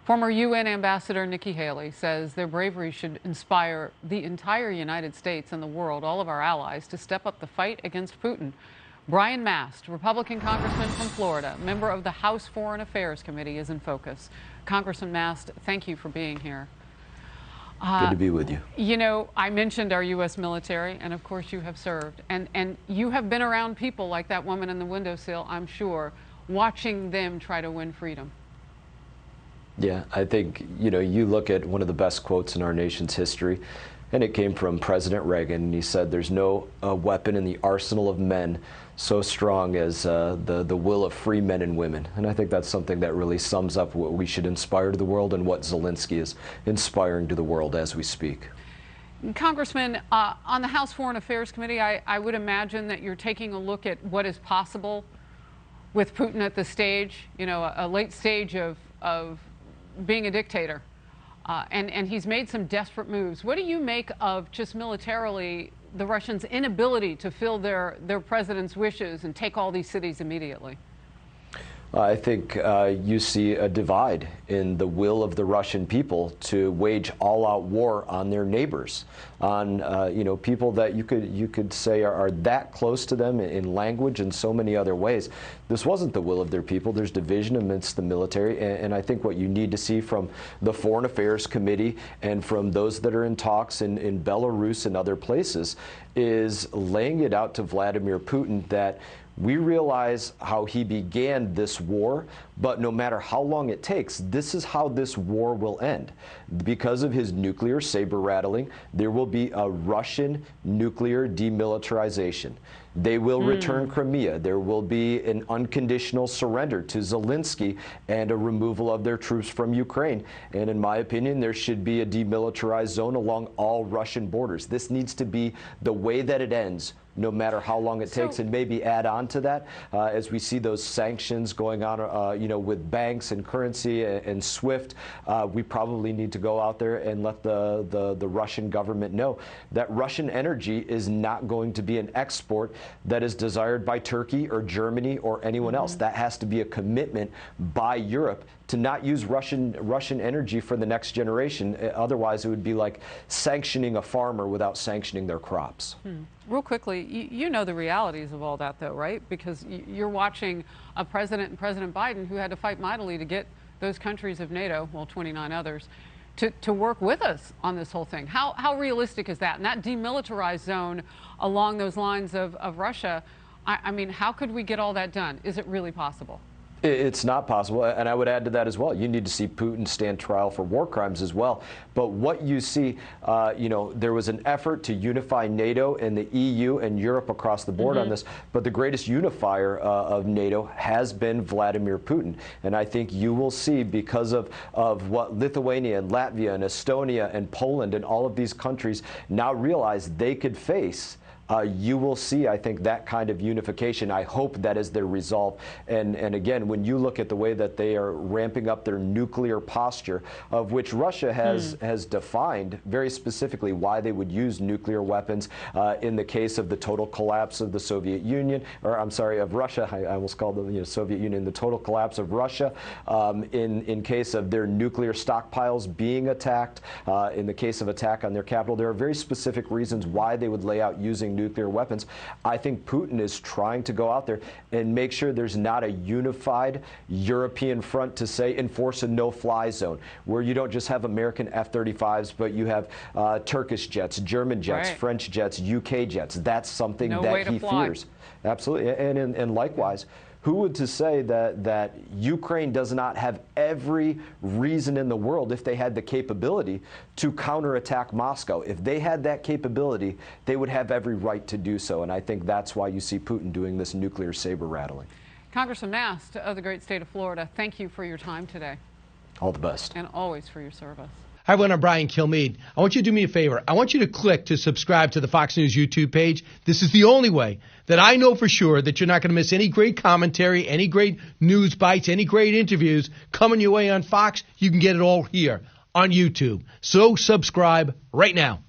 Former UN Ambassador Nikki Haley says their bravery should inspire the entire United States and the world, all of our allies, to step up the fight against Putin. Brian Mast, Republican congressman from Florida, member of the House Foreign Affairs Committee, is in focus. Congressman Mast, thank you for being here. Good to be with you. You know, I mentioned our U.S. military, and of course you have served. And you have been around people like that woman in the windowsill, I'm sure, watching them try to win freedom. Yeah, I think, you look at one of the best quotes in our nation's history, and it came from President Reagan, and he said, "There's no weapon in the arsenal of men so strong as the will of free men and women." And I think that's something that really sums up what we should inspire to the world and what Zelensky is inspiring to the world as we speak. Congressman, on the House Foreign Affairs Committee, I would imagine that you're taking a look at what is possible with Putin at this stage, a late stage of being a dictator. And he's made some desperate moves. What do you make of just militarily the Russians' inability to fill their president's wishes and take all these cities immediately? I think you see a divide in the will of the Russian people to wage all-out war on their neighbors, on people that you could say are that close to them in language and so many other ways. This wasn't the will of their people. There's division amidst the military, and I think what you need to see from the Foreign Affairs Committee and from those that are in talks in Belarus and other places is laying it out to Vladimir Putin that we realize how he began this war, but no matter how long it takes, this is how this war will end. Because of his nuclear saber rattling, there will be a Russian nuclear demilitarization. They will return Crimea. There will be an unconditional surrender to Zelensky and a removal of their troops from Ukraine. And in my opinion, there should be a demilitarized zone along all Russian borders. This needs to be the way that it ends, no matter how long it takes, and maybe add on to that as we see those sanctions going on, with banks and currency and SWIFT. We probably need to go out there and let the Russian government know that Russian energy is not going to be an export that is desired by Turkey or Germany or anyone else. That has to be a commitment by Europe to not use Russian energy for the next generation. Otherwise, it would be like sanctioning a farmer without sanctioning their crops. Real quickly, you know the realities of all that, though, right? Because you're watching a president and President Biden who had to fight mightily to get those countries of NATO, well, 29 others, to work with us on this whole thing. How realistic is that? And that demilitarized zone along those lines of Russia, I mean, how could we get all that done? Is it really possible? It's not possible, and I would add to that as well. You need to see Putin stand trial for war crimes as well. But what you see, there was an effort to unify NATO and the EU and Europe across the board on this, but the greatest unifier of NATO has been Vladimir Putin. And I think you will see, because of what Lithuania and Latvia and Estonia and Poland and all of these countries now realize they could face, you will see, I think, that kind of unification. I hope that is their resolve. And again, when you look at the way that they are ramping up their nuclear posture, of which Russia has defined very specifically why they would use nuclear weapons in the case of the total collapse of the Soviet Union, or I'm sorry, of Russia. I almost called them Soviet Union. The total collapse of Russia, in case of their nuclear stockpiles being attacked, in the case of attack on their capital. There are very specific reasons why they would lay out using nuclear weapons. I think Putin is trying to go out there and make sure there's not a unified European front to say enforce a no-fly zone, where you don't just have American F-35s, but you have Turkish jets, German jets, right, French jets, UK jets. That's something no that he fears. Absolutely. And likewise, who would to say that Ukraine does not have every reason in the world, if they had the capability, to counterattack Moscow? If they had that capability, they would have every right to do so. And I think that's why you see Putin doing this nuclear saber rattling. Congressman Mast of the great state of Florida, thank you for your time today. All the best. And always for your service. Hi, everyone. I'm Brian Kilmeade. I want you to do me a favor. I want you to click to subscribe to the Fox News YouTube page. This is the only way that I know for sure that you're not going to miss any great commentary, any great news bites, any great interviews coming your way on Fox. You can get it all here on YouTube. So subscribe right now.